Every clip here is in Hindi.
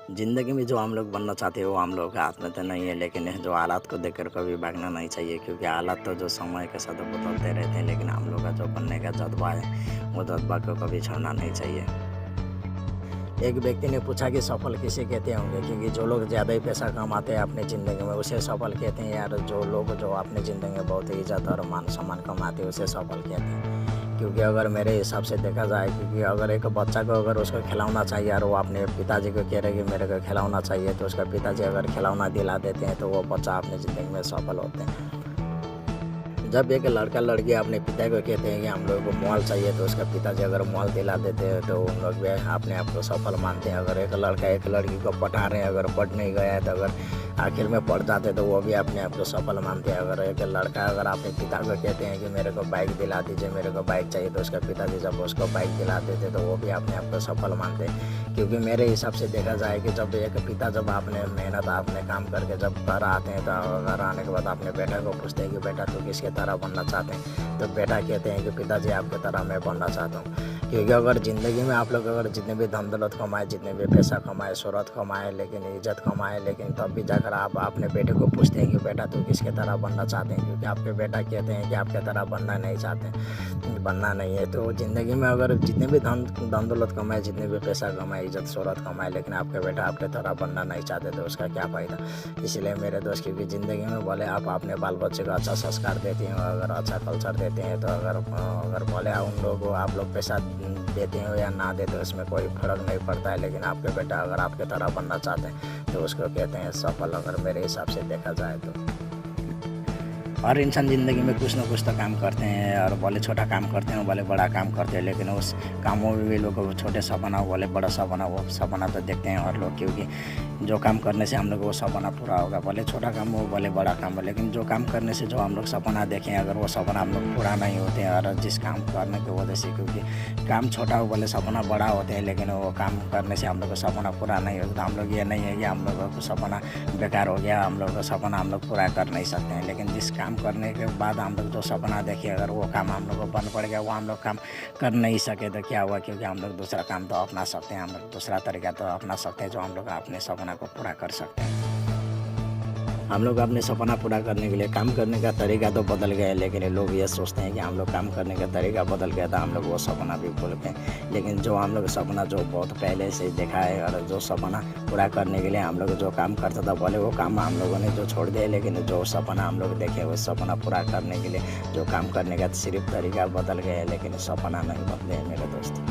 ज़िंदगी में जो हम लोग बनना चाहते हैं वो हम लोग के हाथ में तो नहीं है, लेकिन जो हालात को देखकर कभी भागना नहीं चाहिए, क्योंकि हालात तो जो समय के साथ बदलते रहते हैं, लेकिन हम लोग का जो बनने का जज्बा है वो जज्बा को कभी छोड़ना नहीं चाहिए। एक व्यक्ति ने पूछा कि सफल किसे कहते होंगे, क्योंकि जो लोग ज़्यादा ही पैसा कमाते हैं अपनी ज़िंदगी में उसे सफल कहते हैं, यार जो लोग जो अपनी ज़िंदगी में बहुत ही इज़्ज़त और मान सम्मान कमाते हैं उसे सफल कहते हैं। क्योंकि अगर मेरे हिसाब से देखा जाए, क्योंकि अगर एक बच्चा को अगर उसको खिलौना चाहिए और वो अपने पिताजी को कह रहे कि मेरे को खिलौना चाहिए, तो उसका पिताजी अगर खिलौना दिला देते हैं तो वो बच्चा अपनी ज़िंदगी में सफल होते हैं। जब एक लड़का लड़की अपने पिता को कहते हैं कि हम लोग को मोबाइल चाहिए, तो उसका पिताजी अगर मोबाइल दिला देते हैं तो उन लोग भी अपने आप को सफल मानते हैं। अगर एक लड़का एक लड़की को पटा रहे हैं, अगर पढ़ नहीं गया है तो अगर आखिर में पढ़ जाते तो वो भी अपने आप को सफल मानते हैं। अगर एक लड़का अगर अपने पिता को कहते हैं कि मेरे को बाइक दिला दीजिए, मेरे को बाइक चाहिए, तो उसका पिताजी जब उसको बाइक दिला देते तो वो भी अपने आप को सफल मानते हैं। क्योंकि मेरे हिसाब से देखा जाए कि जब एक पिता जब आपने मेहनत आपने काम करके जब घर आते हैं, तो घर आने के बाद अपने बेटा को पूछते हैं कि बेटा तू किसके तरह बनना चाहते हैं, तो बेटा कहते हैं कि पिताजी आपकी तरह मैं बनना चाहता हूँ। क्योंकि अगर ज़िंदगी में आप लोग अगर जितने भी धन दौलत कमाए, जितने भी पैसा कमाए, शोहरत कमाए, लेकिन इज़्ज़त कमाए, लेकिन तब भी जाकर आप अपने बेटे को पूछते हैं कि बेटा तू किसके तरह बनना चाहते हैं, क्योंकि आपके बेटा कहते हैं कि आपके तरह बनना नहीं चाहते, बनना नहीं है। तो ज़िंदगी में अगर जितने भी धन दौलत कमाए, जितने भी पैसा कमाए, इज़्ज़त शोहरत कमाए, लेकिन आपके बेटा आपके तरह बनना नहीं चाहते तो उसका क्या फ़ायदा। इसलिए मेरे दोस्त, क्योंकि ज़िंदगी में बोले आप अपने बाल बच्चे को अच्छा संस्कार देते हैं, अगर अच्छा कल्चर देते हैं, तो अगर बोले उन लोगों को आप लोग पैसा देते हो या ना देते हो उसमें कोई फ़र्क नहीं पड़ता है, लेकिन आपके बेटा अगर आपके तरह बनना चाहते हैं तो उसको कहते हैं सफल, अगर मेरे हिसाब से देखा जाए तो। हर इंसान ज़िंदगी में कुछ ना कुछ तो काम करते हैं, और बोले छोटा काम करते हैं, बोले बड़ा काम करते हैं, लेकिन उस कामों में भी लोग छोटे सपना बोले बड़ा सपना, वो सपना तो देखते हैं और लोग, क्योंकि जो काम करने से हम लोग वो सपना पूरा होगा, बोले छोटा काम हो बोले बड़ा काम हो, लेकिन जो काम करने से जो हम लोग सपना देखें, अगर वो सपना हम लोग पूरा नहीं होते हैं, और जिस काम करने की वजह से, क्योंकि काम छोटा हो बोले सपना बड़ा होते हैं, लेकिन वो काम करने से हम लोग का सपना पूरा नहीं होता। हम लोग ये नहीं है कि हम लोगों को सपना बेकार हो गया, हम लोग का सपना हम लोग पूरा कर नहीं सकते हैं, लेकिन जिस काम करने के बाद हम लोग जो सपना देखे, अगर वो काम हम लोग को बंद पड़ गया, वो हम लोग काम कर नहीं सके तो क्या हुआ, क्योंकि हम लोग दूसरा काम तो अपना सकते हैं, हम लोग दूसरा तरीका तो अपना सकते हैं जो हम लोग अपने सपना को पूरा कर सकते हैं। हम लोग अपने सपना पूरा करने के लिए काम करने का तरीका तो बदल गया है, लेकिन लोग ये सोचते हैं कि हम लोग काम करने का तरीका बदल गया था, हम लोग वो सपना भी भूल गए। लेकिन जो हम लोग सपना जो बहुत पहले से देखा है, और जो सपना पूरा करने के लिए हम लोग जो काम करता था, बोले वो काम हम लोगों ने जो छोड़ दिया, लेकिन जो सपना हम लोग देखे वो सपना पूरा करने के लिए जो काम करने का सिर्फ तरीका बदल गया है, लेकिन सपना नहीं बदले हैं मेरे दोस्त।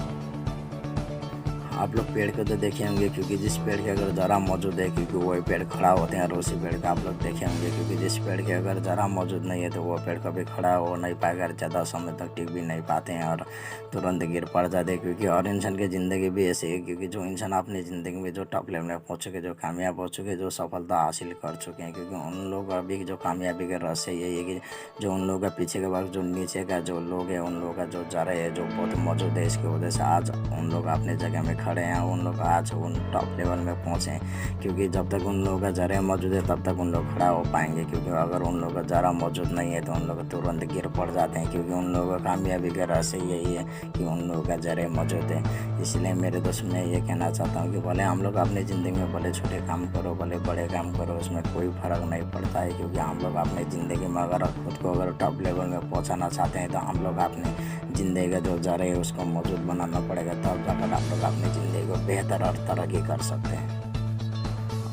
आप लोग पेड़ को तो देखे होंगे, क्योंकि जिस पेड़ के अगर जरा मौजूद है, क्योंकि वही पेड़ खड़ा होते हैं, और उसी पेड़ का आप लोग देखे होंगे, क्योंकि जिस पेड़ के अगर जरा मौजूद नहीं है तो वो पेड़ कभी खड़ा हो नहीं पाएगा, ज़्यादा समय तक टिक भी नहीं पाते हैं और तुरंत गिर पड़ जाते हैं। क्योंकि और इंसान की ज़िंदगी भी ऐसी है, क्योंकि जो इंसान अपनी ज़िंदगी में जो टॉप लेवल में पहुँच चुके, जो कामयाब हो चुके, जो सफलता हासिल कर चुके हैं, क्योंकि उन लोग अभी जो कामयाबी का रहस्य यही है कि जो उन लोगों का पीछे के वक्त जो नीचे का जो लोग है, उन लोगों का जो जरा है जो बहुत मौजूद है, इसकी वजह से आज उन लोग अपने जगह में खड़े हैं, उन लोग आज उन टॉप लेवल में पहुँचे हैं। क्योंकि जब तक उन लोगों का जरा मौजूद है तब तक उन लोग खड़ा हो पाएंगे, क्योंकि अगर उन लोगों का जरा मौजूद नहीं है तो उन लोग तुरंत गिर पड़ जाते हैं, क्योंकि उन लोगों का कामयाबी का रहस्य यही है कि उन लोगों का जरा मौजूद है। इसलिए मेरे दोस्त मैं ये कहना चाहता हूँ कि भले हम लोग अपनी ज़िंदगी में भले छोटे काम करो भले बड़े काम करो, उसमें कोई फ़र्क नहीं पड़ता है, क्योंकि हम लोग अपनी ज़िंदगी में अगर खुद को अगर टॉप लेवल में पहुँचाना चाहते हैं तो हम लोग अपनी ज़िंदगी का जो जरा है उसको मौजूद बनाना पड़ेगा, तब जाकर हम लोग अपनी ज़िंदगी को बेहतर और तरक्की कर सकते हैं।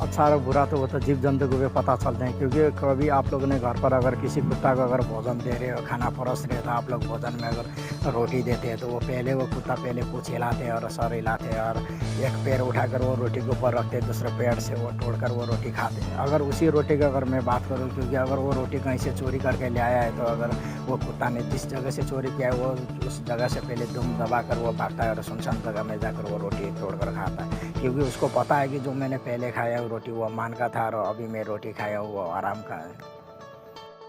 अच्छा और बुरा तो वो तो जीव जंतु को भी पता चलते हैं, क्योंकि कभी आप लोगों ने घर पर अगर किसी कुत्ता को अगर भोजन दे रहे हो, खाना परोस रहे हो, तो आप लोग भोजन में अगर रोटी देते हैं तो वो पहले वो कुत्ता पहले पूँछ हिलाते हैं और सर हिलाते हैं, और एक पैर उठाकर वो रोटी के ऊपर रखते हैं, दूसरे पैर से वो तोड़कर वो रोटी खाते हैं। अगर उसी रोटी की अगर मैं बात करूँ, क्योंकि अगर वो रोटी कहीं से चोरी करके ले आया है, तो अगर वो कुत्ता ने जिस जगह से चोरी किया है वो उस जगह से पहले दुम दबा कर वो भागता है और सुनसान जगह में जाकर वो रोटी तोड़ कर खाता है, क्योंकि उसको पता है कि जो मैंने पहले खाया वो रोटी वो मान का था और अभी मैं रोटी खाया वो आराम का है।